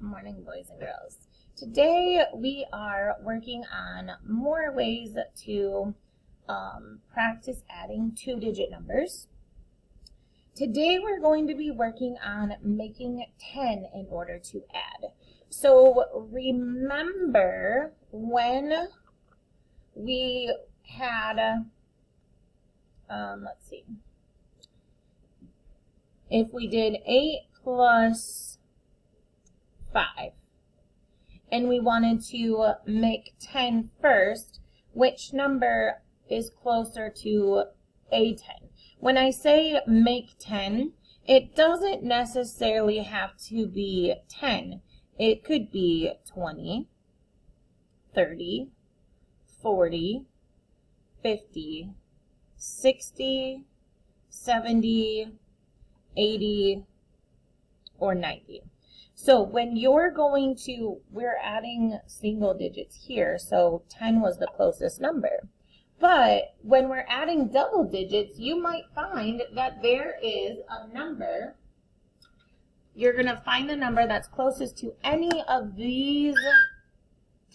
morning, boys and girls. Today we are working on more ways to practice adding two-digit numbers. Today we're going to be working on making 10 in order to add. So remember when we had, let's see, if we did 8 plus 5 and we wanted to make 10 first, which number is closer to a 10? When I say make 10, it doesn't necessarily have to be 10. It could be 20, 30, 40, 50, 60, 70, 80, or 90. So when you're going to, we're adding single digits here, so 10 was the closest number. But when we're adding double digits, you might find that there is a number. You're going to find the number that's closest to any of these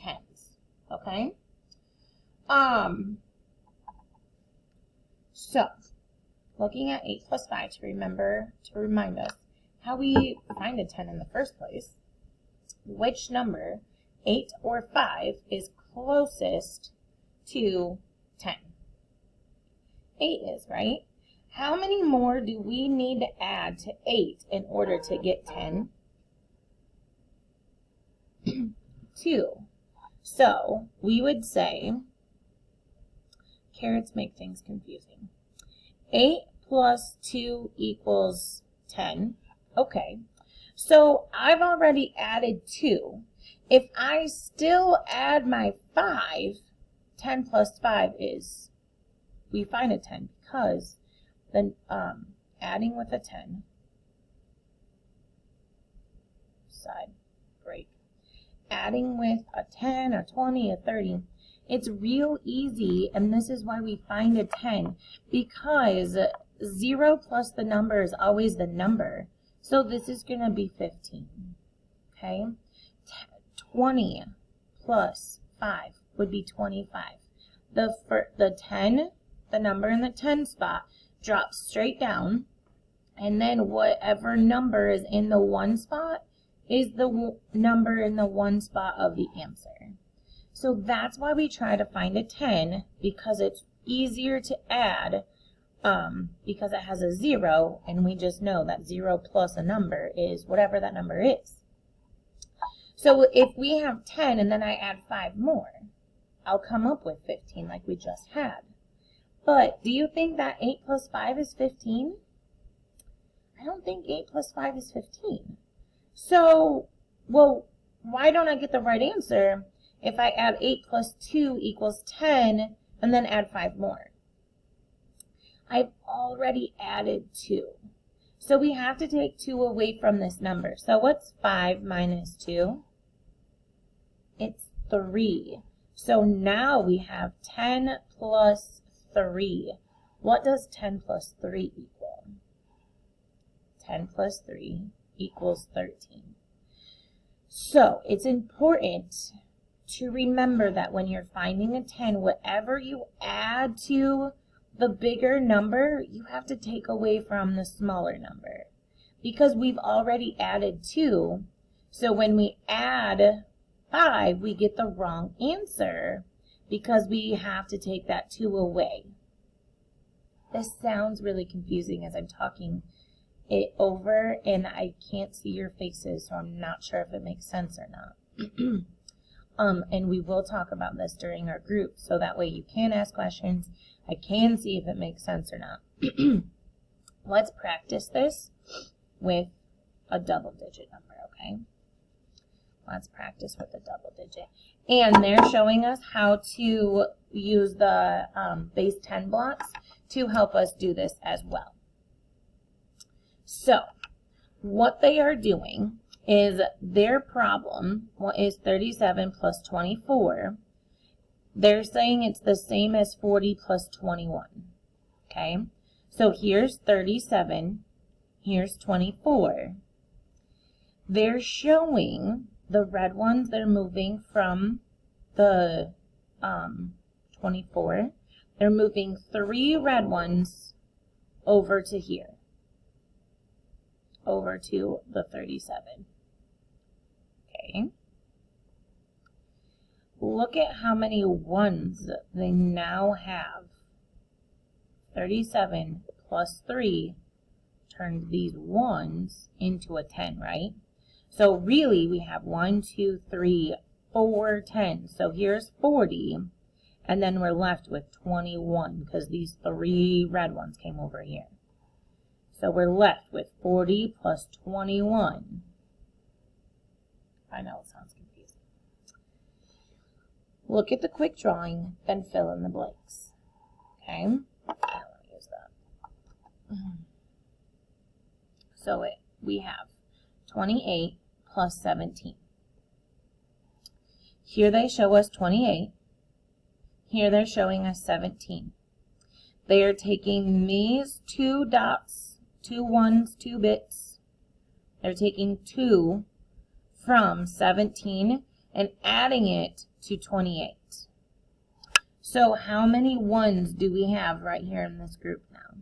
10s, okay? So, looking at 8 plus 5 to remind us how we find a 10 in the first place, which number, 8 or 5, is closest to 10? 8 is, right? How many more do we need to add to 8 in order to get 10? 2. So, we would say, carrots make things confusing. 8 plus 2 equals 10. Okay, so I've already added 2. If I still add my 5, 10 plus 5 is, we find a 10 because then adding with a 10, side break, adding with a 10, a 20, a 30, it's real easy, and this is why we find a 10, because 0 plus the number is always the number. So this is going to be 15, okay? 20 plus 5 would be 25. The 10, the number in the 10 spot, drops straight down, and then whatever number is in the 1 spot is the number in the 1 spot of the answer. So that's why we try to find a 10, because it's easier to add, because it has a 0, and we just know that 0 plus a number is whatever that number is. So if we have 10 and then I add 5 more, I'll come up with 15 like we just had. But do you think that 8 plus 5 is 15? I don't think 8 plus 5 is 15. So, well, why don't I get the right answer if I add 8 plus 2 equals 10 and then add 5 more? I've already added 2. So we have to take 2 away from this number. So what's 5 minus 2? It's 3. So now we have 10 plus 3. What does 10 plus 3 equal? 10 plus 3 equals 13. So it's important to remember that when you're finding a 10, whatever you add to the bigger number, you have to take away from the smaller number, because we've already added 2. So when we add 5, we get the wrong answer because we have to take that 2 away. This sounds really confusing as I'm talking it over, and I can't see your faces, so I'm not sure if it makes sense or not. And we will talk about this during our group, so that way you can ask questions. I can see if it makes sense or not. Let's practice this with a double digit number, okay? Let's practice with a double digit. And they're showing us how to use the base 10 blocks to help us do this as well. So, what they are doing is their problem is 37 plus 24. They're saying it's the same as 40 plus 21, okay? So here's 37, here's 24. they're showing the red ones, they're moving from the 24. They're moving 3 red ones over to here, over to the 37. Okay. Look at how many ones they now have. 37 plus 3 turned these ones into a 10, right? So really we have 1, 2, 3, 4 10. So here's 40, and then we're left with 21 because these 3 red ones came over here. So we're left with 40 plus 21. I know it sounds confusing. Look at the quick drawing, then fill in the blanks. Okay? I don't want to use that. So we have 28 plus 17. Here they show us 28. Here they're showing us 17. They are taking these 2 dots, 2 ones, 2 bits. They're taking 2 from 17 and adding it to 28. So how many ones do we have right here in this group now?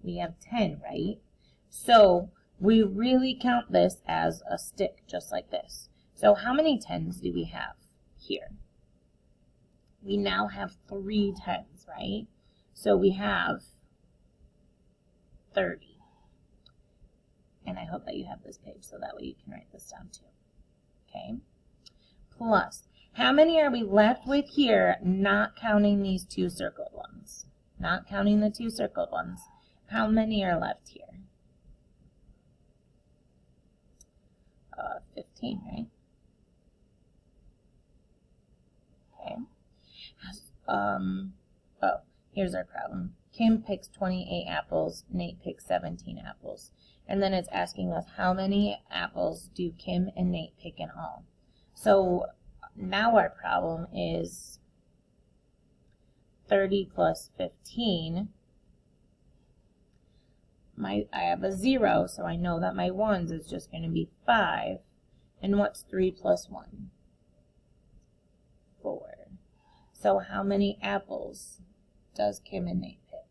We have 10, right? So we really count this as a stick, just like this. So how many 10s do we have here? We now have 3 10s, right? So we have 30. And I hope that you have this page so that way you can write this down too. Okay? Plus, how many are we left with here, not counting these 2 circled ones? Not counting the 2 circled ones. How many are left here? 15, right? Okay. Oh, here's our problem. Kim picks 28 apples, Nate picks 17 apples. And then it's asking us how many apples do Kim and Nate pick in all. So now our problem is 30 plus 15. I have a 0, so I know that my ones is just going to be 5. And what's 3 plus 1? 4. So how many apples does Kim and Nate pick?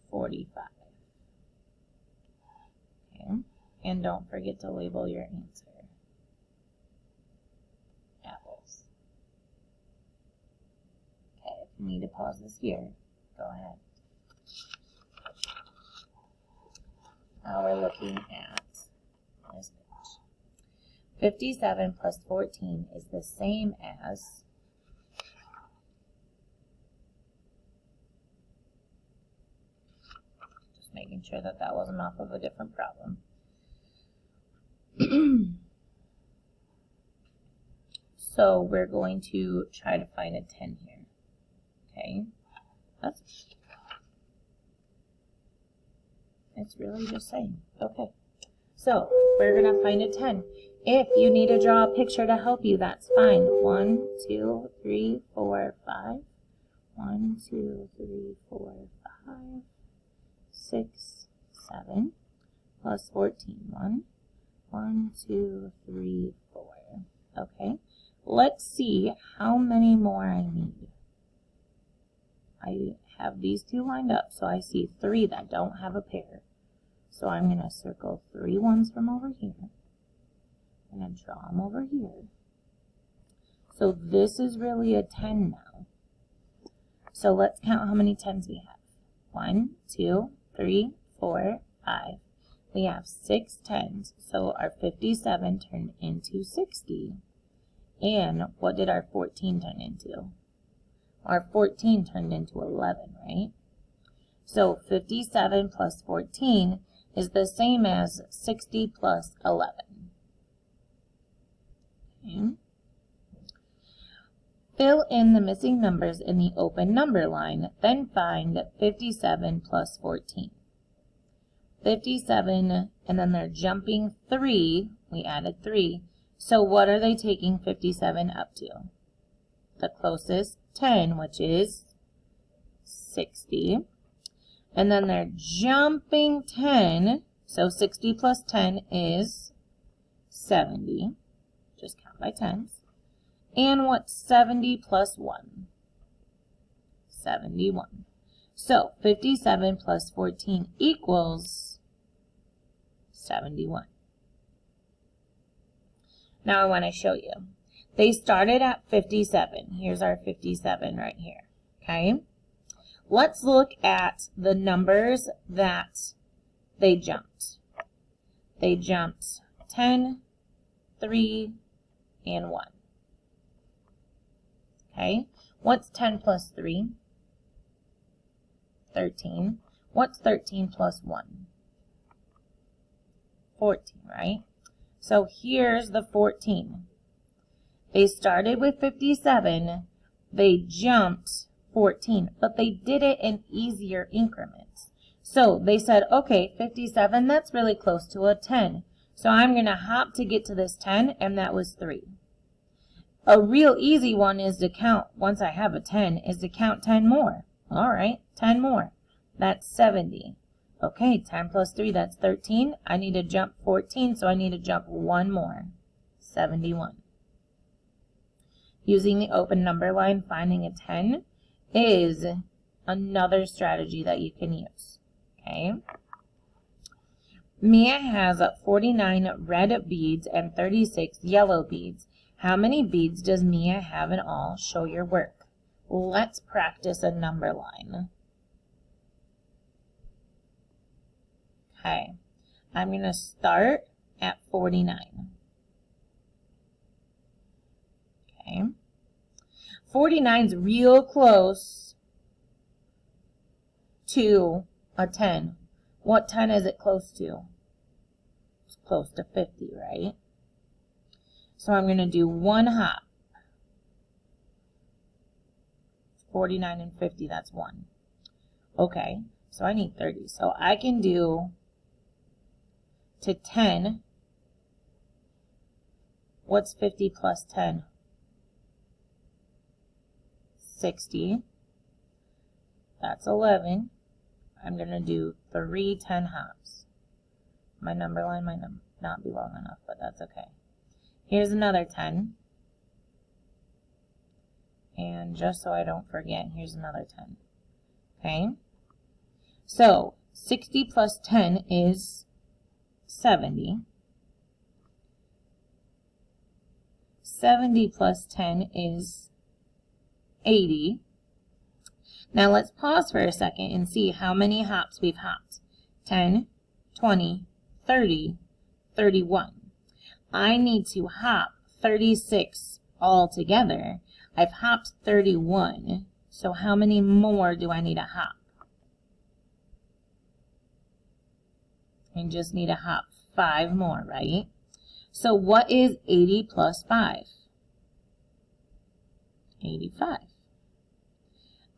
45. Okay. And don't forget to label your answer. Apples. Okay, if you need to pause this here, go ahead. Now we're looking at this page. 57 plus 14 is the same as 'Just making sure that that wasn't off of a different problem. So we're going to try to find a 10 here. Okay, it's really just saying. Okay, so we're going to find a 10. If you need to draw a picture to help you, that's fine. 1, 2, 3, 4, 5. 1, 2, 3, 4, 5, 6, 7, plus 14. 1, 2, 3, 4. Okay, let's see how many more I need. I have these 2 lined up, so I see 3 that don't have a pair. So I'm going to circle 3 ones from over here. I'm going to draw them over here. So this is really a 10 now. So let's count how many 10s we have. 1, 2, 3, 4, 5. We have 6 10s. So our 57 turned into 60. And what did our 14 turn into? Our 14 turned into 11, right? So 57 plus 14 is the same as 60 plus 11. Okay. Fill in the missing numbers in the open number line, then find 57 plus 14. 57, and then they're jumping 3. We added 3. So what are they taking 57 up to? The closest 10, which is 60. And then they're jumping 10, So 60 plus 10 is 70. Just count by tens. And what's 70 plus 1? 71. So 57 plus 14 equals 71. Now I want to show you. They started at 57. Here's our 57 right here. Okay? Let's look at the numbers that they jumped. They jumped 10, 3, and 1. Okay? What's 10 plus 3? 13. What's 13 plus 1? 14, right? So here's the 14. They started with 57. They jumped 14, but they did it in easier increments. So they said, okay, 57, that's really close to a 10. So I'm going to hop to get to this 10, and that was 3. A real easy one is to count, once I have a 10, is to count 10 more. All right, 10 more. That's 70. Okay, 10 plus 3, that's 13. I need to jump 14, so I need to jump one more. 71. Using the open number line, finding a 10 is another strategy that you can use. Okay. Mia has 49 red beads and 36 yellow beads. How many beads does Mia have in all? Show your work. Let's practice a number line. Okay. I'm going to start at 49. Okay. 49 is real close to a 10. What 10 is it close to? It's close to 50, right? So I'm going to do one hop. 49 and 50, that's 1. Okay, so I need 30. So I can do to 10. What's 50 plus 10? 60. That's 11. I'm going to do 3 10 hops. My number line might not be long enough, but that's okay. Here's another 10. And just so I don't forget, here's another 10. Okay? So, 60 plus 10 is 70. 70 plus 10 is 80. Now let's pause for a second and see how many hops we've hopped. 10, 20, 30, 31. I need to hop 36 all together. I've hopped 31. So how many more do I need to hop? I just need to hop 5 more, right? So what is 80 plus 5? 85.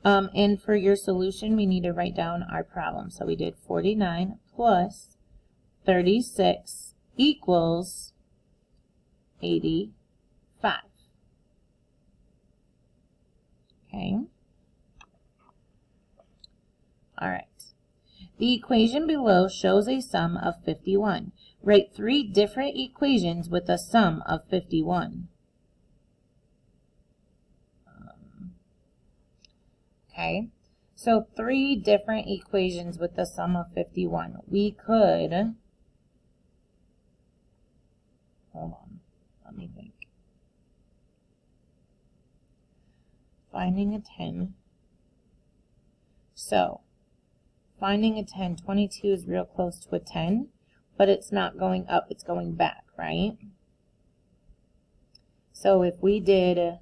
And for your solution, we need to write down our problem. So we did 49 plus 36 equals 85. Okay. All right. The equation below shows a sum of 51. Write 3 different equations with a sum of 51. Okay, so 3 different equations with the sum of 51. We could, hold on, let me think. Finding a 10. So, finding a 10, 22 is real close to a 10, but it's not going up, it's going back, right? So if we did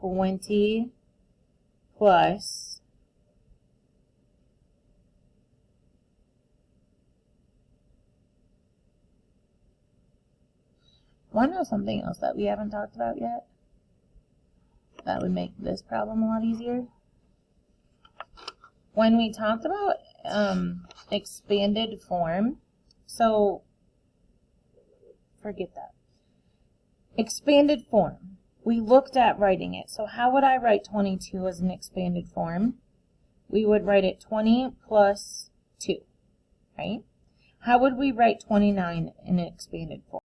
20 plus want to know something else that we haven't talked about yet? That would make this problem a lot easier. When we talked about expanded form, so forget that. Expanded form. We looked at writing it. So how would I write 22 as an expanded form? We would write it 20 plus 2, right? How would we write 29 in an expanded form?